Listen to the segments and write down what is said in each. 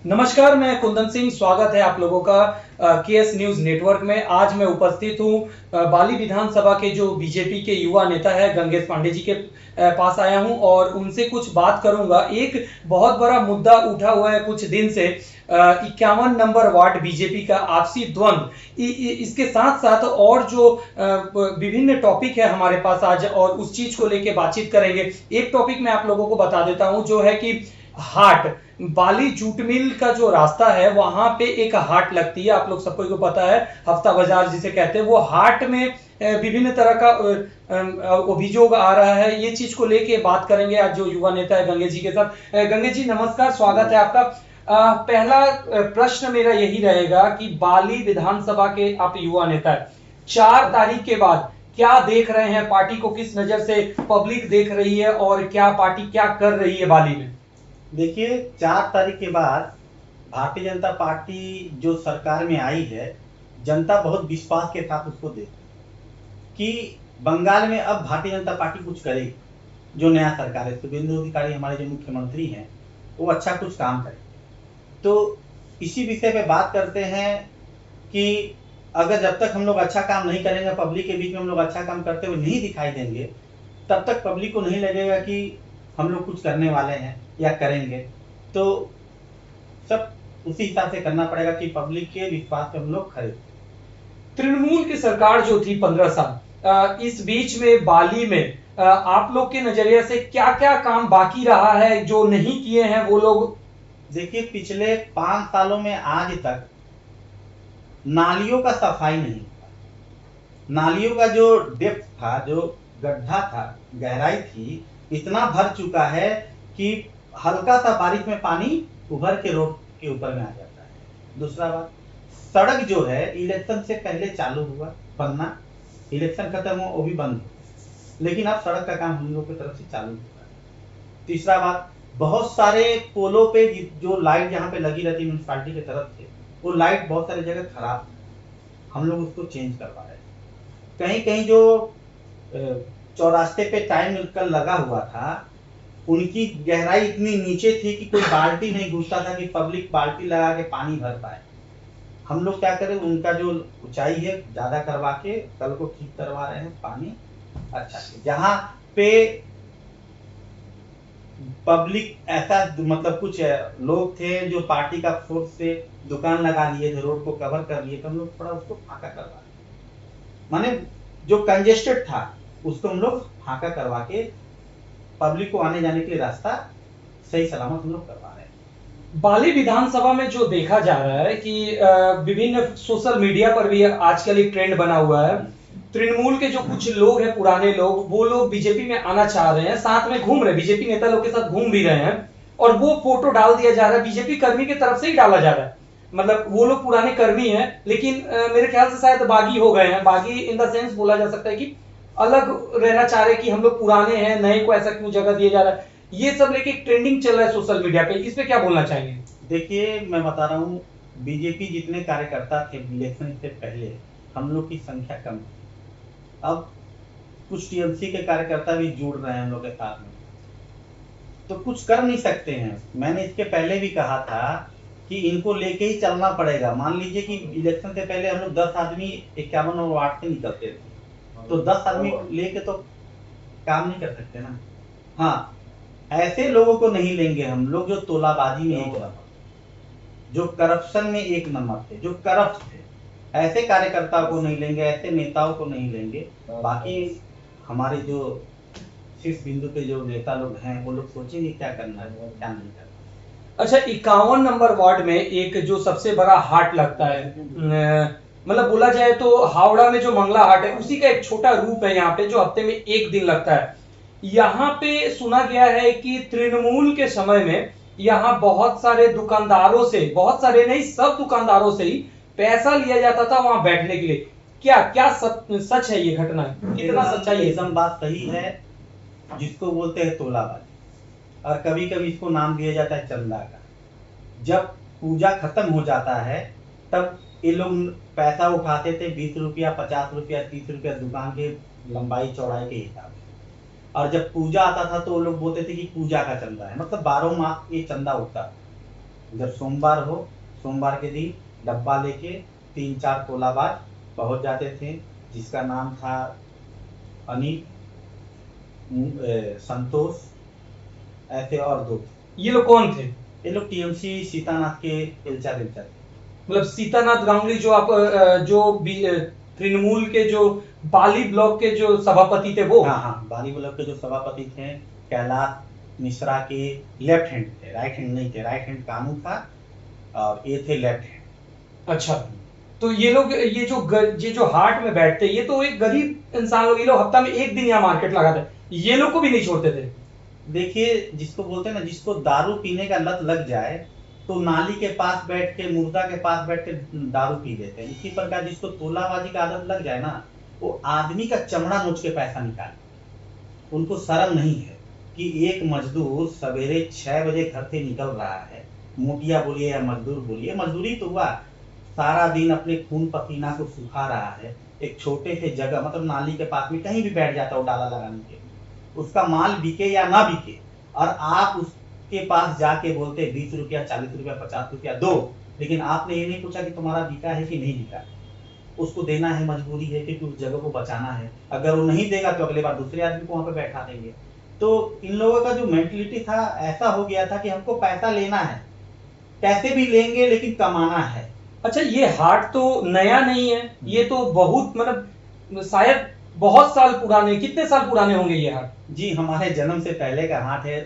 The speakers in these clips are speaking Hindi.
नमस्कार, मैं कुंदन सिंह। स्वागत है आप लोगों का केएस न्यूज नेटवर्क में। आज मैं उपस्थित हूं बाली विधानसभा के जो बीजेपी के युवा नेता है गंगेश पांडे जी के पास आया हूं और उनसे कुछ बात करूंगा। एक बहुत बड़ा मुद्दा उठा हुआ है कुछ दिन से, 51 नंबर वार्ड बीजेपी का आपसी द्वंद्व। इसके साथ साथ और जो विभिन्न टॉपिक है हमारे पास आज, और उस चीज को लेके बातचीत करेंगे। एक टॉपिक मैं आप लोगों को बता देता हूं, जो है कि हाट, बाली जूट मिल का जो रास्ता है वहां पे एक हाट लगती है। आप लोग सबको को पता है, हफ्ता बाजार जिसे कहते हैं। वो हाट में विभिन्न तरह का अभियोग आ रहा है। ये चीज को लेके बात करेंगे आज जो युवा नेता है गंगेश जी के साथ। गंगेश जी नमस्कार, स्वागत है आपका। पहला प्रश्न मेरा यही रहेगा कि बाली विधानसभा के आप युवा नेता है, 4 तारीख के बाद क्या देख रहे हैं? पार्टी को किस नजर से पब्लिक देख रही है और क्या पार्टी क्या कर रही है बाली में? देखिए, 4 तारीख के बाद भारतीय जनता पार्टी जो सरकार में आई है, जनता बहुत विश्वास के साथ उसको देख कि बंगाल में अब भारतीय जनता पार्टी कुछ करेगी। जो नया सरकार है, शुभेंदु अधिकारी हमारे जो मुख्यमंत्री हैं, वो अच्छा कुछ काम करे। तो इसी विषय पे बात करते हैं कि अगर जब तक हम लोग अच्छा काम नहीं करेंगे, पब्लिक के बीच में हम लोग अच्छा काम करते हुए नहीं दिखाई देंगे, तब तक पब्लिक को नहीं लगेगा कि हम लोग कुछ करने वाले हैं या करेंगे। तो सब उसी हिसाब से करना पड़ेगा कि पब्लिक के विश्वास पे हम लोग खड़े। तृणमूल की सरकार जो थी 15 साल, इस बीच में बाली में आप लोग के नजरिए से क्या क्या काम बाकी रहा है जो नहीं किए हैं वो लोग? देखिए, पिछले 5 सालों में आज तक नालियों का सफाई नहीं हुआ। नालियों का जो डेप्थ था, जो गड्ढा था, गहराई थी, इतना भर चुका है कि हल्का सा बारिश में पानी उभर के रोड के ऊपर में आ जाता है। दूसरा बात, सड़क जो है इलेक्शन से पहले चालू हुआ बनना, इलेक्शन खत्म हो वो भी बंद हो, लेकिन अब सड़क का काम हम लोग की तरफ से चालू हुआ है। तीसरा बात, बहुत सारे पोलों पे जो लाइट जहाँ पे लगी रहती म्यूनसिपालिटी की तरफ से, वो लाइट बहुत सारी जगह खराब है, हम लोग उसको चेंज करवा रहे हैं। कहीं कहीं जो चौरास्ते पे टाइम निकल लगा हुआ था, उनकी गहराई इतनी नीचे थी कि कोई बाल्टी नहीं घुसता था कि पब्लिक बाल्टी लगा के पानी भर पाए। हम लोग क्या करें, उनका जो ऊंचाई है ज्यादा करवा के कल को ठीक करवा रहे हैं पानी अच्छा से। जहाँ पे पब्लिक ऐसा मतलब कुछ लोग थे जो पार्टी का फोर्स से दुकान लगा लिए थे, रोड को कवर कर लिए, तो हम लोग थोड़ा उसको फाका करवा रहे, माने जो कंजेस्टेड था उसको हम लोग फाका करवा के पब्लिक को आने जाने के लिए रास्ता सही सलामत हम लोग करवा रहे हैं। बाली विधानसभा में जो देखा जा रहा है कि विभिन्न सोशल मीडिया पर भी आजकल एक ट्रेंड बना हुआ है, तृणमूल के जो कुछ लोग हैं, पुराने लोग, वो लोग बीजेपी में आना चाह रहे हैं, साथ में घूम रहे, बीजेपी नेता लोग के साथ घूम भी रहे हैं, और वो फोटो डाल दिया जा रहा है, बीजेपी कर्मी की तरफ से ही डाला जा रहा है। मतलब वो लोग पुराने कर्मी हैं, लेकिन मेरे ख्याल से शायद बागी हो गए हैं। बागी इन द सेंस बोला जा सकता है कि अलग रहना चाह रहे कि हम लोग पुराने हैं, नए को ऐसा क्यों जगह दिया जा रहा है। ये सब लेके ट्रेंडिंग चल रहा है सोशल मीडिया पे, इस पे क्या बोलना चाहेंगे? देखिए, मैं बता रहा हूँ, बीजेपी जितने कार्यकर्ता थे इलेक्शन से पहले, हम लोग की संख्या कम थी। अब कुछ टीएमसी के कार्यकर्ता भी जुड़ रहे हैं हम लोग के साथ में, तो कुछ कर नहीं सकते हैं। मैंने इसके पहले भी कहा था कि इनको लेके ही चलना पड़ेगा। मान लीजिए कि इलेक्शन से पहले हम लोग 10 आदमी 51 वार्ड से निकलते थे, तो 10 आदमी लेके तो काम नहीं कर सकते ना। हाँ, ऐसे लोगों को नहीं लेंगे हम लोग जो तोलाबाजी में एक नंबर, जो करप्शन में एक नंबर थे, जो करप्ट थे, ऐसे कार्यकर्ता को नहीं लेंगे, ऐसे नेताओं को नहीं लेंगे। बाकी हमारे जो शीर्ष बिंदु पे जो नेता लोग हैं, वो लोग सोचेंगे क्या करना है क्या नहीं करना। अच्छा, 51 नंबर वार्ड में एक जो सबसे बड़ा हाट लगता है, मतलब बोला जाए तो हावड़ा में जो मंगला हाट है, उसी का एक छोटा रूप है यहाँ पे, जो हफ्ते में एक दिन लगता है। यहाँ पे सुना गया है कि तृणमूल के समय में यहाँ बहुत सारे दुकानदारों से, बहुत सारे नहीं, सब दुकानदारों से ही पैसा लिया जाता था वहां बैठने के लिए। क्या क्या सच है ये घटना? कितना सच्चाई है? एकदम बात सही है। जिसको बोलते हैं तोलाबाजी, और कभी कभी इसको नाम दिया जाता है चंदा का। जब पूजा खत्म हो जाता है, तब ये लोग पैसा उठाते थे 20 रुपया, 50 रुपया, 30 रुपया, दुकान के लंबाई चौड़ाई के हिसाब से। और जब पूजा आता था तो वो लोग बोलते थे कि पूजा का चंदा है, मतलब 12 माह ये चंदा उठता था। जब सोमवार हो, सोमवार के दिन डब्बा लेके 3-4 तोलाबाज पहुंच जाते थे, जिसका नाम था अनिल, संतोष, ऐसे और दो थे। ये लोग कौन थे? ये लोग टीएमसी सीतानाथ के एलचा थे। मतलब सीतानाथ गांगुली जो तृणमूल के जो बाली ब्लॉक के जो सभापति थे वो? हाँ, बाली ब्लॉक के जो सभापति थे, कैलाश मिश्रा के लेफ्ट हैंड थे, राइट हैंड नहीं थे। राइट हैंड कानू था और ये थे लेफ्ट हैंड। अच्छा, तो ये लोग ये जो हाट में बैठते, ये तो एक गरीब इंसान लोग, ये लोग हफ्ता में एक दिन यहाँ मार्केट लगाते, ये लोग को भी नहीं छोड़ते थे। देखिए, जिसको बोलते हैं ना, जिसको दारू पीने का लत लग जाए तो नाली के पास बैठ के, मुर्दा के पास बैठ के दारू पी लेते हैं। इसी प्रकार जिसको तोलाबाजी का आदत लग जाए ना, वो आदमी का चमड़ा नोच के पैसा निकाले। उनको शर्म नहीं है कि एक मजदूर सवेरे 6 बजे घर से निकल रहा है, मोटिया बोलिए या मजदूर बोलिए, मजदूरी तो हुआ, सारा दिन अपने खून पसीना को सुखा रहा है, एक छोटे से जगह मतलब नाली के पास में कहीं भी बैठ जाता हो डाला लगाने के लिए, उसका माल बिके या ना बिके, और आप उसके पास जाके बोलते 20 रुपया, 40 रुपया, 50 रुपया दो, लेकिन आपने ये नहीं पूछा कि तुम्हारा बिका है कि नहीं बिका। उसको देना है, मजबूरी है, क्योंकि उस जगह को बचाना है। अगर वो नहीं देगा तो अगले बार दूसरे आदमी को वहां पे बैठा देंगे। तो इन लोगों का जो मेंटलिटी था, ऐसा हो गया था कि हमको पैसा लेना है, कैसे भी लेंगे लेकिन कमाना है। अच्छा, ये हाट तो नया नहीं है, ये तो बहुत मतलब शायद बहुत साल पुराने, कितने साल पुराने होंगे ये हाट? जी, हमारे जन्म से पहले का हाट है,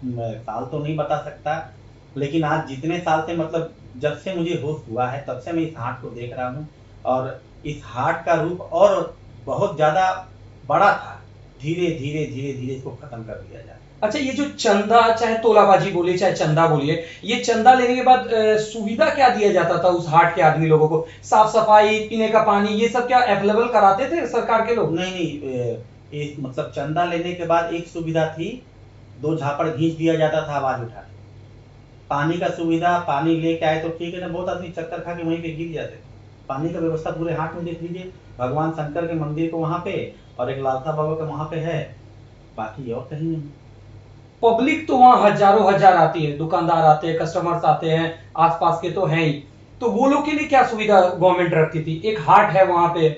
साल तो नहीं बता सकता, लेकिन आज जितने साल से, मतलब जब से मुझे होश हुआ है तब से मैं इस हाट को देख रहा हूँ, और इस हाट का रूप और बहुत ज्यादा बड़ा था। धीरे धीरे धीरे धीरे इसको खत्म कर दिया जाए। अच्छा, ये जो चंदा, चाहे तोलाबाजी बोलिए चाहे चंदा बोलिए, ये चंदा लेने के बाद सुविधा क्या दिया जाता था उस हाट के आदमी लोगों को? साफ सफाई, पीने का पानी, ये सब क्या अवेलेबल कराते थे सरकार के लोग? नहीं, मतलब चंदा लेने के बाद एक सुविधा थी, 2 झापड़ घींच दिया जाता था आवाज उठा के। पानी का सुविधा, पानी लेके आए तो ठीक है ना, बहुत आदमी चक्कर खा के वहीं पे गिर जाते थे। पानी का व्यवस्था पूरे हाट में देख लीजिए, भगवान शंकर के मंदिर को वहां पे और एक लालसा बाबा का वहां पे है, बाकी और कहीं नहीं। पब्लिक तो वहां हजारों हजार आती है, दुकानदार आते हैं, कस्टमर्स आते हैं, आसपास के तो हैं ही, तो वो लोग के लिए क्या सुविधा गवर्नमेंट रखती थी? एक हाट है वहां पे।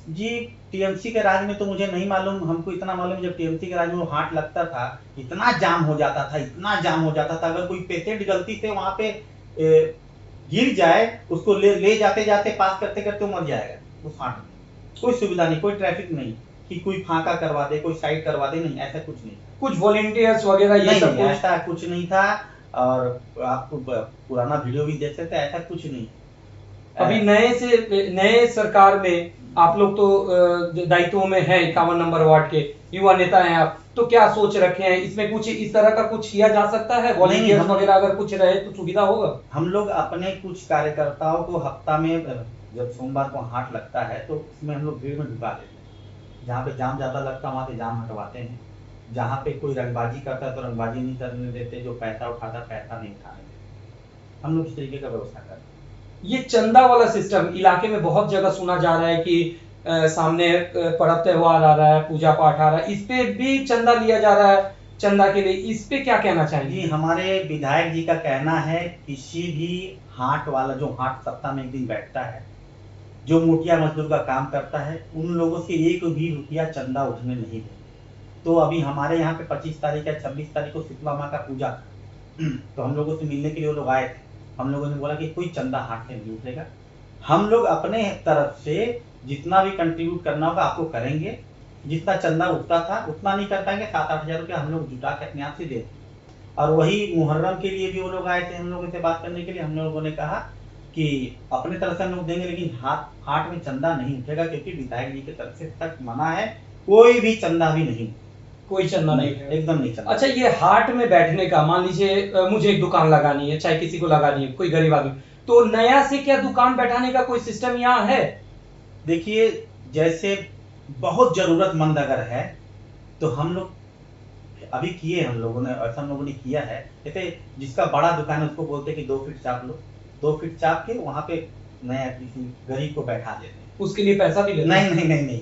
जी, टीएमसी के राज में तो मुझे नहीं मालूम, हमको इतना मालूम, जब टीएमसी के राज में वो हाट लगता था, इतना जाम हो जाता था, इतना जाम हो जाता था, अगर कोई पेशेंट गलती से वहां पे गिर जाए, उसको ले जाते जाते पास करते करते मर जाएगा उस हाट में। कोई सुविधा नहीं, कोई ट्रैफिक नहीं कि कोई फाका करवा दे, कोई साइड करवा दे, नहीं, ऐसा कुछ नहीं। कुछ वॉलेंटियर्स वगैरह ये सब कुछ? ऐसा कुछ नहीं था, और आपको पुराना वीडियो भी देख सकते हैं, ऐसा कुछ नहीं। अभी नए सरकार में आप लोग तो दायित्वों में है, 51 नंबर वार्ड के युवा नेता हैं आप, तो क्या सोच रखे हैं इसमें? कुछ इस तरह का कुछ किया जा सकता है? वॉलंटियर्स वगैरह अगर कुछ रहे तो सुविधा होगा। हम लोग अपने कुछ कार्यकर्ताओं को हफ्ता में, जब सोमवार को हाट लगता है तो उसमें हम लोग भीड़ में ढुका देते हैं। जहाँ पे जाम ज्यादा लगता है वहां पे जाम हटवाते हैं, जहाँ पे कोई रंगबाजी करता है तो रंगबाजी नहीं करने देते, जो पैसा उठाता पैसा नहीं उठाने देते। हम लोग इस तरीके का व्यवस्था करते हैं। ये चंदा वाला सिस्टम इलाके में बहुत जगह सुना जा रहा है कि सामने पर्व त्योहार आ रहा है, पूजा पाठ आ रहा है, इस पे भी चंदा लिया जा रहा है चंदा के लिए, इस पे क्या कहना चाहेंगे? जी, हमारे विधायक जी का कहना है, किसी भी हाट वाला, जो हाट सप्ताह में एक दिन बैठता है, जो मोटिया मजदूर का काम करता है, उन लोगों से 1 भी रुपया चंदा उठने नहीं देते। तो अभी हमारे यहाँ पे 25 तारीख या 26 तारीख को शीतला माँ का पूजा था, तो हम लोगों से मिलने के लिए वो लोग आए थे। हम लोगों ने बोला कि कोई चंदा हाट में नहीं उठेगा, हम लोग अपने तरफ से जितना भी कंट्रीब्यूट करना होगा आपको करेंगे। जितना चंदा उठता था उतना नहीं कर पाएंगे, 7-8 हजार रुपया हम लोग जुटा के अपने आप से दे दें। और वही मुहर्रम के लिए भी वो लोग आए थे हम लोगों से बात करने के लिए। हम लोगों ने कहा कि अपने तरफ से हम लोग देंगे, लेकिन हाट में चंदा नहीं उठेगा, क्योंकि विधायक जी की तरफ से तक मना है, कोई भी चंदा भी नहीं, कोई चंदा नहीं, एकदम नहीं चंदा। अच्छा, ये हाट में बैठने का, मान लीजिए मुझे एक दुकान लगानी है, चाहे किसी को लगानी है, कोई गरीब आदमी, तो नया से क्या दुकान बैठाने का कोई सिस्टम यहाँ है? देखिए, जैसे बहुत जरूरतमंद अगर है तो हम लोग अभी किए, हम लोगों ने ऐसा हम लोगों ने किया है। जैसे जिसका बड़ा दुकान है उसको बोलते हैं कि 2 फीट चाप लो, 2 फीट चाप के वहां पे नया किसी गरीब को बैठा देते हैं। उसके लिए पैसा भी लेते हैं? नहीं,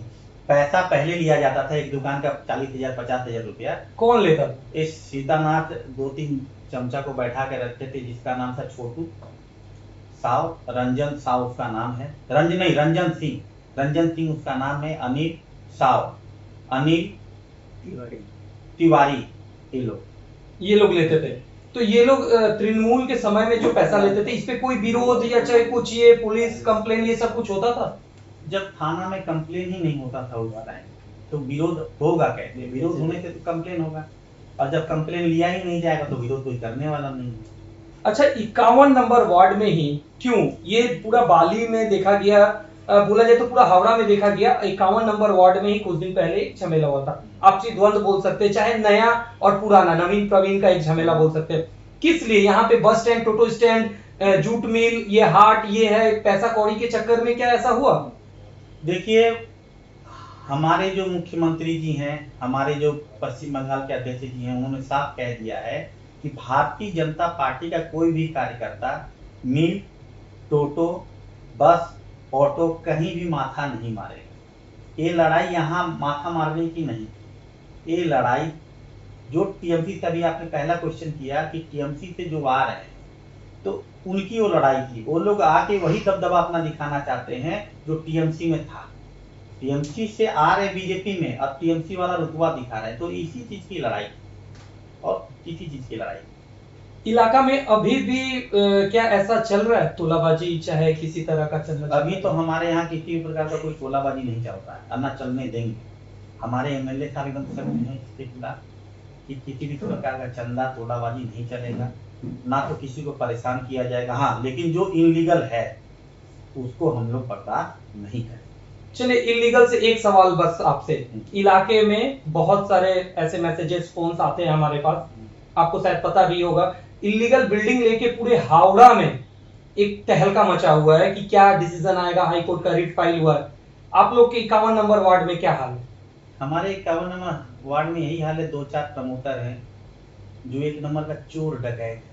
पैसा पहले लिया जाता था एक दुकान का 40,000 50,000 रुपया। कौन लेता? इस सीतानाथ 2-3 चमचा को बैठा के रखते थे, जिसका नाम था छोटू साव, रंजन साव उसका नाम है, रंजन सिंह उसका नाम है, अनिल साव, अनिल तिवारी, ये लोग लेते थे। तो ये लोग तृणमूल के समय में जो पैसा लेते थे, इस पे कोई विरोध या चाहे कुछ ये पुलिस कंप्लेन ये सब कुछ होता था? जब थाना में कंप्लेन ही नहीं होता था उस टाइम, तो विरोध होगा कैसे? विरोध होने से तो कंप्लेन होगा, और जब कंप्लेन लिया ही नहीं जाएगा तो विरोध कोई करने वाला नहीं है। अच्छा, 51 नंबर वार्ड में ही क्यों? ये पूरा बाली में देखा गया, बोला जाए तो पूरा हावड़ा में देखा गया, 51 नंबर वार्ड में ही कुछ दिन पहले एक झमेला हुआ था। आपसी द्वंद बोल सकते हैं, चाहे नया और पुराना, नवीन प्रवीण का एक झमेला बोल सकते हैं। किस लिए? यहाँ पे बस स्टैंड, टोटो स्टैंड, जूट मिल, ये हाट, ये है, पैसा कौड़ी के चक्कर में क्या ऐसा हुआ? देखिए, हमारे जो मुख्यमंत्री जी हैं, हमारे जो पश्चिम बंगाल के अध्यक्ष जी हैं, उन्होंने साफ कह दिया है कि भारतीय जनता पार्टी का कोई भी कार्यकर्ता मिल, टोटो, बस, ऑटो कहीं भी माथा नहीं मारेगा। ये लड़ाई यहाँ माथा मारने की नहीं, ये लड़ाई जो टीएमसी से, अभी आपने पहला क्वेश्चन किया कि टीएमसी से जो आ रहे हैं, तो उनकी वो लड़ाई थी। वो लोग आके वही दबदबा अपना दिखाना चाहते हैं जो टीएमसी में था। टीएमसी से आ रहे बीजेपी में, अब टीएमसी वाला रुतबा दिखा रहे हैं, तो इसी चीज की लड़ाई और किसी चीज की लड़ाई। इलाका में अभी भी क्या ऐसा चल रहा है, तोलाबाजी चाहे किसी तरह का चल रहा है? अभी तो हमारे यहाँ किसी भी प्रकार का कोई तोलाबाजी नहीं चल रहा है, और ना चलने देंगे। हमारे एमएलए साहब एकदम सख्त हैं इसके खिलाफ कि किसी भी प्रकार का चंदा तोलाबाजी नहीं चलेगा, ना तो किसी को परेशान किया जाएगा। हाँ, लेकिन जो इनलीगल है उसको हम लोग बर्दाश्त नहीं करेंगे। चलिए, इलीगल से एक सवाल बस आपसे। इलाके में बहुत सारे ऐसे मैसेजेस, फोन्स आते हैं हमारे पास, आपको शायद पता भी होगा, इलीगल बिल्डिंग लेके पूरे हावड़ा में एक तहलका मचा हुआ है कि क्या डिसीजन आएगा, हाई कोर्ट का रिट फाइल हुआ है। आप लोग के 51 नंबर वार्ड में क्या हाल है? हमारे 51 नंबर वार्ड में यही हाल है। 2-4 प्रमोटर हैं जो 1 नंबर का चोर डकैत है।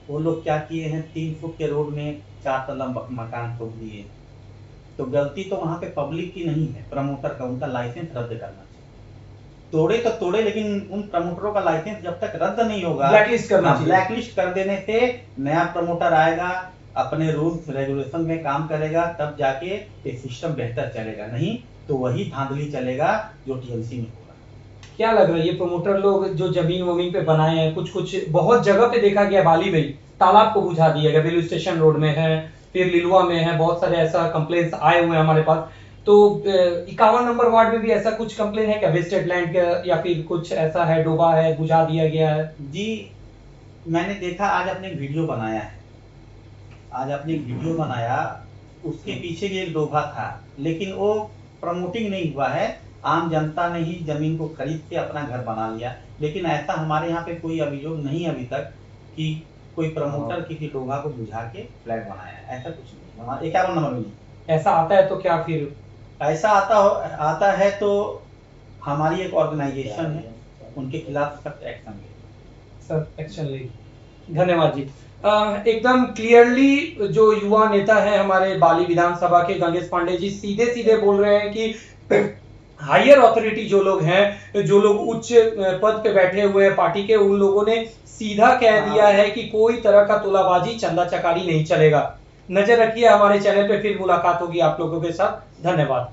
वो लोग क्या किए हैं, 3 फुट के रोड में 4 तला मकान ठोक दिए। तो गलती तो वहां पे पब्लिक की नहीं है, प्रमोटर का, उनका लाइसेंस रद्द करना चाहिए। तोड़े तो तोड़े, लेकिन उन प्रमोटरों का लाइसेंस जब तक रद्द नहीं होगा, ब्लैकलिस्ट करना चाहिए। ब्लैकलिस्ट कर देने से नया प्रमोटर आएगा, अपने रूल्स रेगुलेशन में काम करेगा, तब जाके ये सिस्टम बेहतर चलेगा। नहीं तो वही धांधली चलेगा जो टीएमसी में होगा। क्या लग रहा है ये प्रमोटर लोग जो जमीन वमीन पे बनाए हैं, कुछ बहुत जगह पे देखा गया, बाली में तालाब को बुझा दिया गया, रेलवे स्टेशन रोड में है, फिर लिलुआ में है, बहुत सारे ऐसा कंप्लेंट्स आए हुए हैं हमारे पास। तो 51 नंबर वार्ड में भी ऐसा कुछ कंप्लेन है क्या, वेस्टेड लैंड का, या फिर कुछ ऐसा है, डूबा है, बुझा दिया गया है? जी, मैंने देखा, आज आपने वीडियो बनाया है, उसके पीछे भी एक डोभा था, लेकिन वो प्रमोटिंग नहीं हुआ है, आम जनता ने ही जमीन को खरीद के अपना घर बना लिया। लेकिन ऐसा हमारे यहाँ पे कोई अभियोग नहीं अभी तक कि कोई प्रमोटर किसी डोभा को बुझा के फ्लैट बनाया है, ऐसा कुछ नहीं। हमारे 51 नंबर में नहीं। ऐसा आता है तो क्या फिर? ऐसा आता है तो हमारी एक ऑर्गेनाइजेशन है, उनके खिलाफ सख्त एक्शन लेगी। धन्यवाद जी। एकदम क्लियरली जो युवा नेता है हमारे बाली विधानसभा के गंगेश पांडे जी सीधे सीधे बोल रहे हैं कि हायर अथॉरिटी जो लोग हैं, जो लोग उच्च पद पे बैठे हुए हैं पार्टी के, उन लोगों ने सीधा कह दिया है कि कोई तरह का तोलाबाजी, चंदा चकारी नहीं चलेगा। नजर रखिए, हमारे चैनल पे फिर मुलाकात होगी आप लोगों के साथ। धन्यवाद।